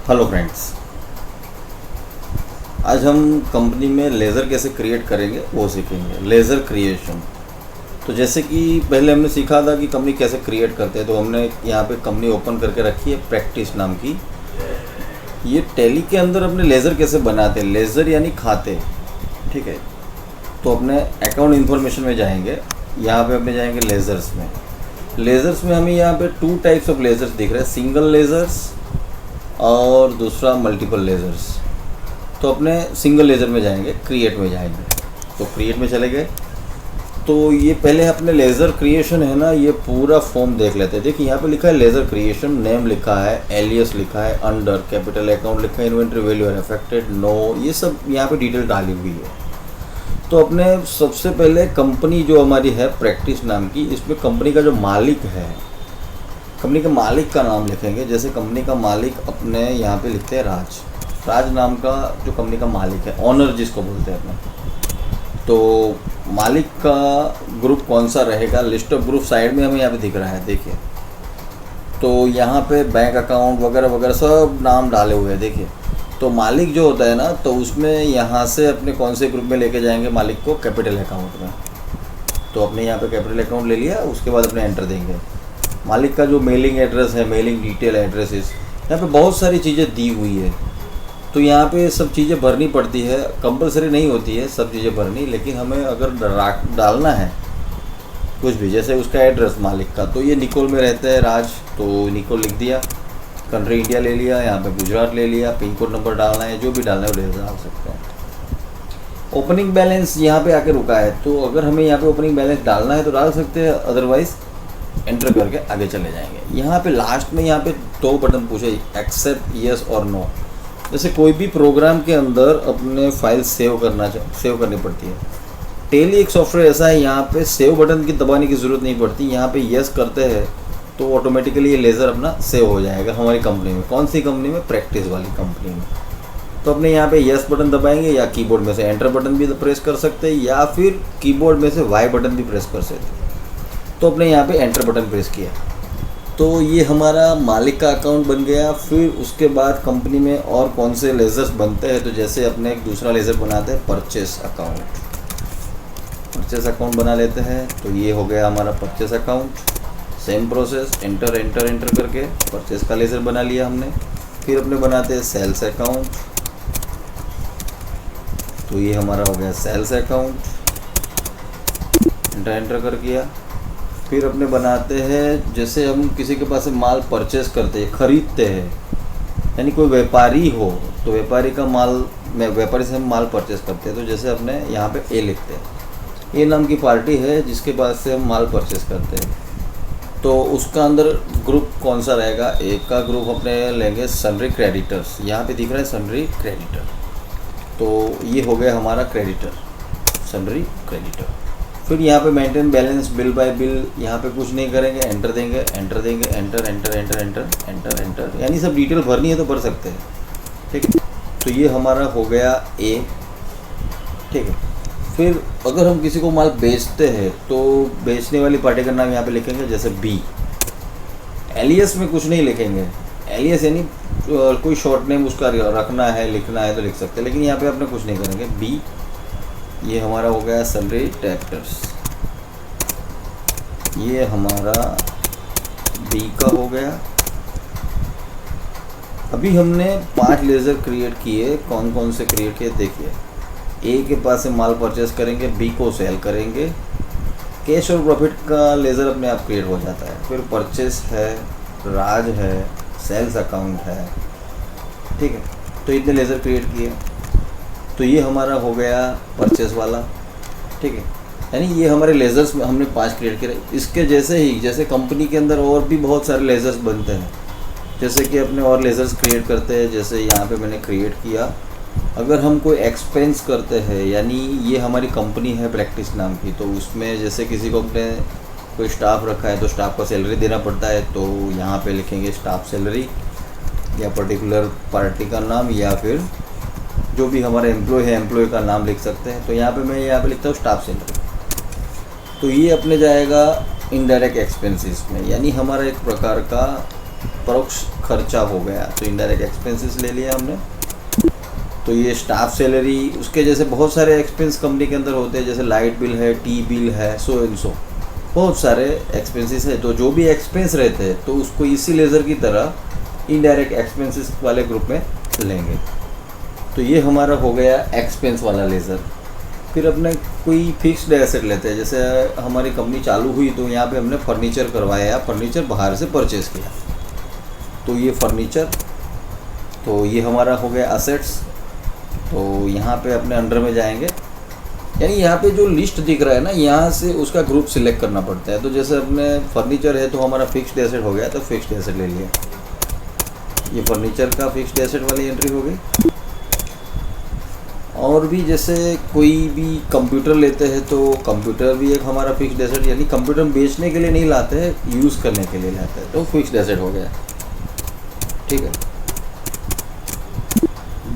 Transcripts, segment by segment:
Hello friends, आज हम company में लेज़र कैसे क्रिएट करेंगे वो सीखेंगे। Laser creation. तो जैसे कि पहले हमने सीखा था कि कंपनी कैसे क्रिएट करते हैं, तो हमने यहाँ पे कंपनी ओपन करके रखी है प्रैक्टिस नाम की। ये टैली के अंदर अपने लेज़र कैसे बनाते हैं, लेज़र यानी खाते, ठीक है। तो अपने अकाउंट इन्फॉर्मेशन में जाएंगे, यहाँ पे अपने जाएंगे लेज़र्स में। लेज़र्स में हमें यहाँ पे 2 टाइप्स ऑफ लेज़र्स दिख रहे हैं, सिंगल लेज़र्स और दूसरा मल्टीपल लेज़र्स। तो अपने सिंगल लेज़र में जाएंगे, क्रिएट में जाएंगे। तो क्रिएट में चले गए, तो ये पहले अपने लेज़र क्रिएशन है ना, ये पूरा फॉर्म देख लेते हैं। देखिए यहाँ पे लिखा है लेज़र क्रिएशन, नेम लिखा है, एलियस लिखा है, अंडर कैपिटल अकाउंट लिखा है, inventory value are affected, no, ये सब यहाँ पे डिटेल डाली हुई है। तो अपने सबसे पहले कंपनी जो हमारी है प्रैक्टिस नाम की, इसमें कंपनी का जो मालिक है, कंपनी के मालिक का नाम लिखेंगे। जैसे कंपनी का मालिक अपने यहाँ पे लिखते हैं राज नाम का जो कंपनी का मालिक है, ऑनर जिसको बोलते हैं अपने। तो मालिक का ग्रुप कौन सा रहेगा, लिस्ट ऑफ ग्रुप साइड में हमें यहाँ पे दिख रहा है, देखिए। तो यहाँ पे बैंक अकाउंट वगैरह वगैरह सब नाम डाले हुए हैं, देखिए। तो मालिक जो होता है ना, तो उसमें यहाँ से अपने कौन से ग्रुप में लेके जाएंगे मालिक को, कैपिटल अकाउंट में। तो अपने यहाँ पे कैपिटल अकाउंट ले लिया, उसके बाद अपने एंटर देंगे। मालिक का जो मेलिंग एड्रेस है, मेलिंग डिटेल एड्रेसेस, यहाँ पे बहुत सारी चीज़ें दी हुई है। तो यहाँ पे सब चीज़ें भरनी पड़ती है, कंपलसरी नहीं होती है सब चीज़ें भरनी, लेकिन हमें अगर डालना है कुछ भी, जैसे उसका एड्रेस मालिक का, तो ये निकोल में रहता है राज, तो निकोल लिख दिया, कंट्री इंडिया ले लिया, यहाँ पे गुजरात ले लिया, पिन कोड नंबर डालना है, जो भी डालना है वो डाल सकते हैं। ओपनिंग बैलेंस यहाँ पे आके रुका है, तो अगर हमें यहाँ पे ओपनिंग बैलेंस डालना है तो डाल सकते हैं, अदरवाइज़ एंटर करके आगे चले जाएंगे। यहाँ पे लास्ट में यहाँ पे 2 बटन पूछे, एक्सेप्ट, यस और नो। जैसे कोई भी प्रोग्राम के अंदर अपने फाइल सेव करनी पड़ती है। टैली एक सॉफ्टवेयर ऐसा है, यहाँ पे सेव बटन की दबाने की ज़रूरत नहीं पड़ती। यहाँ पे यस करते हैं तो ऑटोमेटिकली ये लेज़र अपना सेव हो जाएगा हमारी कंपनी में। कौन सी कंपनी में, प्रैक्टिस वाली कंपनी में। तो अपने यहाँ पे यस बटन दबाएंगे, या कीबोर्ड में से एंटर बटन भी प्रेस कर सकते हैं, या फिर कीबोर्ड में से वाई बटन भी प्रेस कर सकते हैं। तो अपने यहाँ पे एंटर बटन प्रेस किया, तो ये हमारा मालिक का अकाउंट बन गया। फिर उसके बाद कंपनी में और कौन से लेज़र्स बनते हैं, तो जैसे अपने एक दूसरा लेज़र बनाते हैं, परचेस अकाउंट। परचेस अकाउंट बना लेते हैं, तो ये हो गया हमारा purchase account. Same process, enter enter enter करके परचेस का लेज़र बना लिया हमने। फिर अपने बनाते हैं सेल्स अकाउंट, तो ये हमारा हो गया सेल्स अकाउंट, एंटर एंटर कर किया। फिर अपने बनाते हैं, जैसे हम किसी के पास से माल परचेस करते हैं, ख़रीदते हैं, यानी कोई व्यापारी हो तो व्यापारी का माल, व्यापारी से हम माल परचेस करते हैं। तो जैसे अपने यहाँ पे ए लिखते हैं, ए नाम की पार्टी है जिसके पास से हम माल परचेस करते हैं। तो उसका अंदर ग्रुप कौन सा रहेगा, ए का ग्रुप अपने लेंगे सन्ड्री क्रेडिटर्स। यहाँ पे दिख रहा है सन्ड्री क्रेडिटर, तो ये हो गया हमारा क्रेडिटर, सन्ड्री क्रेडिटर। फिर यहाँ पे maintain balance, bill bye bill, यहाँ पे कुछ नहीं करेंगे, एंटर देंगे, एंटर देंगे, enter enter enter enter enter enter, यानी सब डिटेल भरनी है तो भर सकते हैं, ठीक है। तो ये हमारा हो गया ए, ठीक है। फिर अगर हम किसी को माल बेचते हैं तो बेचने वाली पार्टी का नाम यहाँ पे लिखेंगे, जैसे बी। एलियस में कुछ नहीं लिखेंगे, एलियस यानी कोई शॉर्ट नेम उसका रखना है, लिखना है तो लिख सकते हैं, लेकिन यहाँ पे अपने कुछ नहीं करेंगे। बी, ये हमारा हो गया सन्ड्री ट्रैक्टर्स, ये हमारा बी का हो गया। अभी हमने 5 लेज़र क्रिएट किए, कौन कौन से क्रिएट किए देखिए। ए के पास से माल परचेस करेंगे, बी को सेल करेंगे, कैश और प्रॉफिट का लेज़र अपने आप क्रिएट हो जाता है। फिर परचेस है, राज है, सेल्स अकाउंट है, ठीक है। तो इतने लेज़र क्रिएट किए, तो ये हमारा हो गया परचेस वाला, ठीक है। यानी ये हमारे लेज़र्स में हमने 5 क्रिएट किए। इसके जैसे ही, जैसे कंपनी के अंदर और भी बहुत सारे लेज़र्स बनते हैं, जैसे कि अपने और लेज़र्स क्रिएट करते हैं। जैसे यहाँ पे मैंने क्रिएट किया, अगर हम कोई एक्सपेंस करते हैं, यानी ये हमारी कंपनी है प्रैक्टिस नाम की, तो उसमें जैसे किसी को अपने कोई स्टाफ रखा है तो स्टाफ का सैलरी देना पड़ता है, तो यहाँ पे लिखेंगे स्टाफ सैलरी, या पर्टिकुलर पार्टी का नाम, या फिर जो भी हमारा एम्प्लॉय है एम्प्लॉय का नाम लिख सकते हैं। तो यहाँ पे मैं यहाँ पे लिखता हूँ स्टाफ सैलरी। तो ये अपने जाएगा इनडायरेक्ट एक्सपेंसेस में, यानी हमारा एक प्रकार का परोक्ष खर्चा हो गया, तो इनडायरेक्ट एक्सपेंसेस ले लिया हमने। तो ये स्टाफ सैलरी, उसके जैसे बहुत सारे एक्सपेंस कंपनी के अंदर होते हैं, जैसे लाइट बिल है, टी बिल है, सो एंड सो, बहुत सारे एक्सपेंसेस है। तो जो भी एक्सपेंस रहते हैं तो उसको इसी लेज़र की तरह इनडायरेक्ट एक्सपेंसेस वाले ग्रुप में लेंगे। तो ये हमारा हो गया एक्सपेंस वाला लेज़र। फिर अपने कोई फिक्स्ड एसेट लेते हैं, जैसे हमारी कंपनी चालू हुई तो यहाँ पे हमने फर्नीचर करवाया, फर्नीचर बाहर से परचेज़ किया, तो ये फर्नीचर, तो ये हमारा हो गया असेट्स। तो यहाँ पे अपने अंडर में जाएंगे, यानी यहाँ पे जो लिस्ट दिख रहा है ना, यहाँ से उसका ग्रुप सिलेक्ट करना पड़ता है। तो जैसे अपने फर्नीचर है तो हमारा फिक्स्ड एसेट हो गया, तो फिक्स्ड एसेट ले लिया, ये फर्नीचर का फिक्स्ड एसेट वाली एंट्री हो गई। और भी जैसे कोई भी कंप्यूटर लेते हैं तो कंप्यूटर भी एक हमारा फिक्स्ड एसेट, यानी कंप्यूटर बेचने के लिए नहीं लाते हैं, यूज़ करने के लिए लाते हैं, तो फिक्स्ड एसेट हो गया। ठीक है।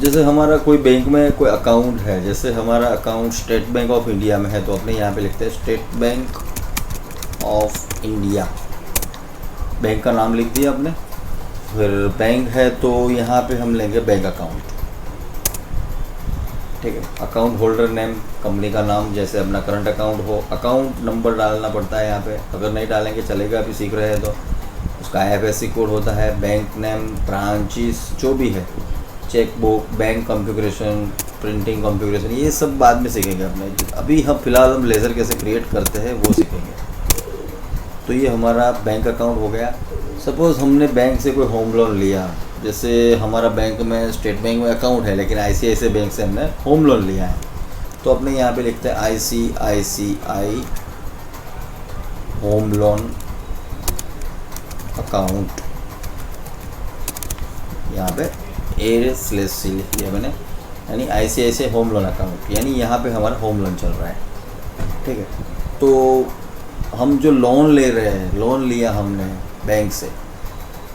जैसे हमारा कोई बैंक में कोई अकाउंट है, जैसे हमारा account state bank of India में है, तो अपने यहाँ पे लिखते हैं state bank of India, bank का नाम लिख दिया आपने। फिर बैंक है तो यहाँ पे हम लेंगे बैंक अकाउंट। ठीक है। अकाउंट होल्डर नेम, कंपनी का नाम, जैसे अपना करंट अकाउंट हो, अकाउंट नंबर डालना पड़ता है यहाँ पे, अगर नहीं डालेंगे चलेगा, अभी सीख रहे हैं तो। उसका IFSC कोड होता है, बैंक नेम, ब्रांचेस जो भी है, cheque book, bank configuration, printing configuration, ये सब बाद में सीखेंगे अपने। अभी हम फिलहाल हम लेज़र कैसे क्रिएट करते हैं वो सीखेंगे। तो ये हमारा बैंक अकाउंट हो गया। सपोज़ हमने बैंक से कोई होम लोन लिया, जैसे हमारा बैंक में स्टेट बैंक में अकाउंट है लेकिन ICICI बैंक से हमने होम लोन लिया है, तो अपने यहाँ पे लिखते हैं ICICI होम लोन अकाउंट, यहाँ पे A/C लिख लिया मैंने, यानी ICICI होम लोन अकाउंट, यानी यहाँ पे हमारा होम लोन चल रहा है। ठीक है। तो हम जो लोन ले रहे हैं, लोन लिया हमने बैंक से,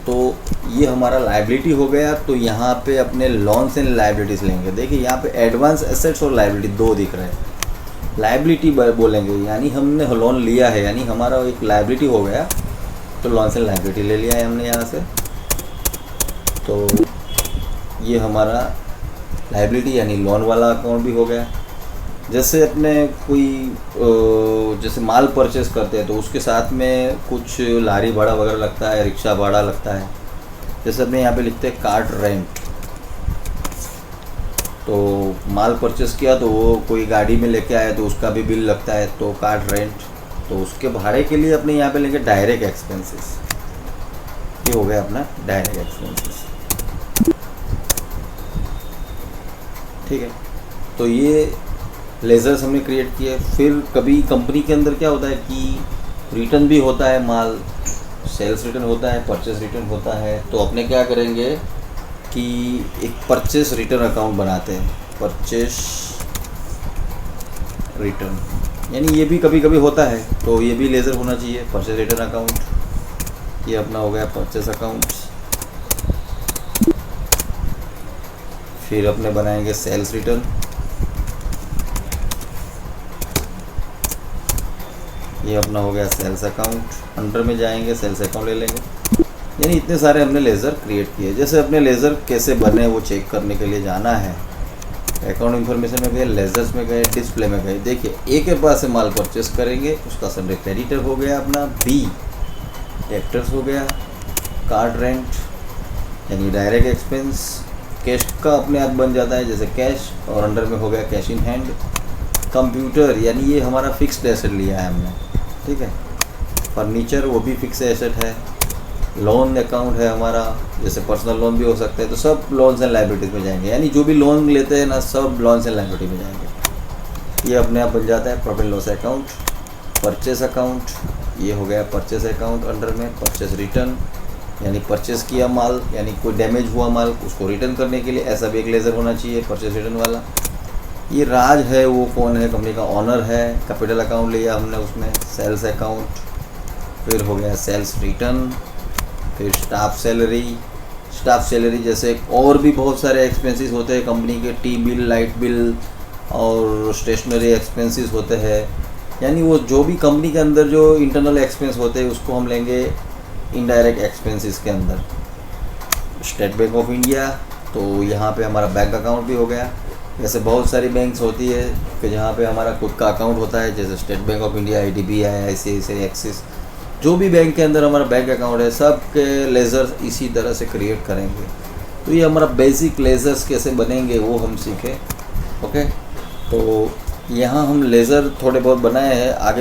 तो ये हमारा लायबिलिटी हो गया। तो यहाँ पे अपने लोन्स एंड लायबिलिटीज़ लेंगे। देखिए यहाँ पे एडवांस एसेट्स और लायबिलिटी दो दिख रहे हैं। लायबिलिटी बोलेंगे यानी हमने लोन लिया है, यानी हमारा एक लायबिलिटी हो गया, तो लोन्स एंड लायबिलिटी ले लिया है हमने यहाँ से। तो ये हमारा लायबिलिटी यानी लोन वाला अकाउंट भी हो गया। जैसे अपने कोई जैसे माल परचेस करते हैं तो उसके साथ में कुछ लारी भाड़ा वगैरह लगता है, रिक्शा भाड़ा लगता है। जैसे अपने यहाँ पे लिखते हैं कार्ट रेंट, तो माल परचेस किया तो वो कोई गाड़ी में लेके आया तो उसका भी बिल लगता है, तो कार्ट रेंट, तो उसके भाड़े के लिए अपने यहाँ पे लेंगे डायरेक्ट एक्सपेंसेस। ये हो गया अपना डायरेक्ट एक्सपेंसेस। ठीक है। तो ये लेज़र्स हमने क्रिएट किए। फिर कभी कंपनी के अंदर क्या होता है कि रिटर्न भी होता है, माल सेल्स रिटर्न होता है, परचेस रिटर्न होता है। तो अपने क्या करेंगे कि एक परचेस रिटर्न अकाउंट बनाते हैं, परचेस रिटर्न, यानी ये भी कभी कभी होता है, तो ये भी लेज़र होना चाहिए, परचेस रिटर्न अकाउंट। ये अपना हो गया परचेस अकाउंट। फिर अपने बनाएंगे सेल्स रिटर्न, ये अपना हो गया सेल्स अकाउंट। अंडर में जाएंगे, सेल्स अकाउंट ले लेंगे। यानी इतने सारे हमने लेज़र क्रिएट किए। जैसे अपने लेज़र कैसे बने वो चेक करने के लिए जाना है, अकाउंट इन्फॉर्मेशन में गए, लेज़र्स में गए, डिस्प्ले में गए। देखिए ए के पास से माल परचेस करेंगे, उसका सन्डे क्रेडिटर हो गया अपना, बी डेप्टर्स हो गया, कार्ड रेंट यानी डायरेक्ट एक्सपेंस, कैश का अपने आप बन जाता है जैसे कैश, और अंडर में हो गया कैश इन हैंड। कंप्यूटर यानी ये हमारा फिक्स्ड एसेट लिया है हमने। ठीक है। फर्नीचर वो भी फिक्स एसेट है। लोन अकाउंट है हमारा, जैसे पर्सनल लोन भी हो सकते हैं, तो सब लोन्स एंड लायबिलिटीज़ में जाएंगे, यानी जो भी लोन लेते हैं ना सब लोन्स एंड लायबिलिटी में जाएंगे। ये अपने आप बन जाता है profit loss account. Purchase account, ये हो गया परचेस अकाउंट। अंडर में परचेस रिटर्न यानी परचेस किया माल, यानी कोई डैमेज हुआ माल उसको रिटर्न करने के लिए ऐसा भी एक लेज़र होना चाहिए, परचेस रिटर्न वाला। ये राज है, वो कौन है, कंपनी का ऑनर है। कैपिटल अकाउंट लिया हमने उसमें, सेल्स अकाउंट। फिर हो गया सेल्स रिटर्न। फिर स्टाफ सैलरी, स्टाफ सैलरी जैसे और भी बहुत सारे एक्सपेंसेस होते हैं कंपनी के, टी बिल, लाइट बिल और स्टेशनरी एक्सपेंसेस होते हैं। यानी वो जो भी कंपनी के अंदर जो इंटरनल एक्सपेंस होते हैं उसको हम लेंगे इनडायरेक्ट एक्सपेंसेस के अंदर। स्टेट बैंक ऑफ इंडिया, तो यहाँ पे हमारा बैंक अकाउंट भी हो गया। जैसे बहुत सारी बैंक्स होती है कि जहाँ पे हमारा खुद का अकाउंट होता है, जैसे state bank of India, IDBI, ICICI, axis, जो भी बैंक के अंदर हमारा बैंक अकाउंट है, सब के लेज़र इसी तरह से क्रिएट करेंगे। तो ये हमारा बेसिक लेज़र्स कैसे बनेंगे वो हम सीखें। ओके, तो यहाँ हम लेज़र थोड़े बहुत बनाए हैं, आगे